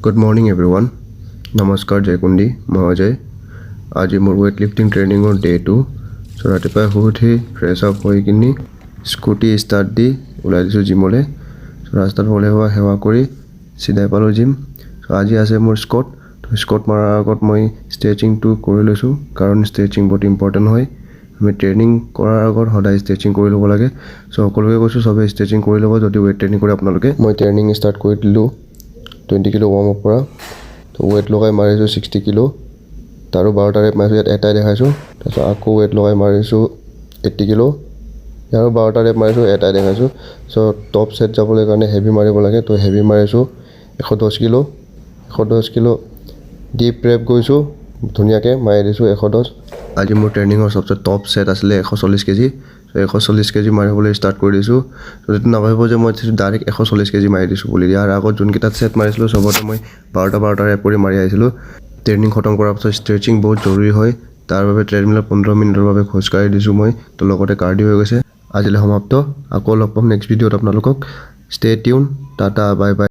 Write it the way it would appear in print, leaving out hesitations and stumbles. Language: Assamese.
Good morning everyone. Namaskar Jaykundi Mahajay. Aji মোৰ weightlifting training or day 2. So ৰাতিপুৱা শুই fresh up হৈ কিনি স্কুটি start দি ওলাই দিছো জিমলে। So ৰাস্তাত হলে হেৱা কৰি সিধাই পালো জিম। So আজি আছে মোৰ স্কট। তো স্কট মাৰাৰ আগত মই stretching টো কৰি লৈছো কাৰণ stretching বহুত important হয়। আমি ট্ৰেইনিং কৰাৰ আগত সদায় stretching কৰি ল'ব লাগে। So সকলোকে কৈছো সবে stretching কৰি ল'ব যদি weight training কৰে আপোনালোকে। মই ট্ৰেইনিং start কৰি দিলো 20 কিলো warm up কৰা। তো weight লগাই মাৰিছো 60 কিলো। তাৰো 12টা ৰেপ মাৰিছো ইয়াত এটাই দেখাইছো। তাৰপিছত আকৌ weight লগাই মাৰিছো 80 কিলো। ইয়াৰো 12টা ৰেপ মাৰিছো এটাই দেখাইছো। সো টপ সেট যাবলৈ কাৰণে হেভি মাৰিব লাগে। তো হেভি মাৰিছো 110 কিলো। 110 কিলো ডিপ ৰেপ গৈছো ধুনিয়াকে মাৰি দিছো 110। আজি মোৰ ট্ৰেইনিংৰ সবচে টপ সেট আছিলে 140 কেজি। সো 140 কেজি মাৰিবলৈ ষ্টাৰ্ট কৰি দিছো। তো যেটো নাভাবিব যে মই ডাইৰেক্ট 140 কেজি মাৰি দিছো বুলি। ইয়াৰ আগত যোন কিটা সেট মাৰিছিলো সবতে মই 12টা ৰেপ কৰি মাৰি আহিছিলো। ট্ৰেইনিং খতম কৰাৰ পিছত ষ্ট্ৰেচিং বহুত জৰুৰী হয়। তাৰ বাবে ট্ৰেডমিলত 15 মিনিটৰ বাবে খোজ কাঢ়ি দিছো মই। তো লগতে কাৰ্ডিও হৈ গৈছে। আজিলৈ সমাপ্ত। আকৌ লগ পাম নেক্সট ভিডিঅ'ত আপোনালোকক। Stay tune. Tata bye bye.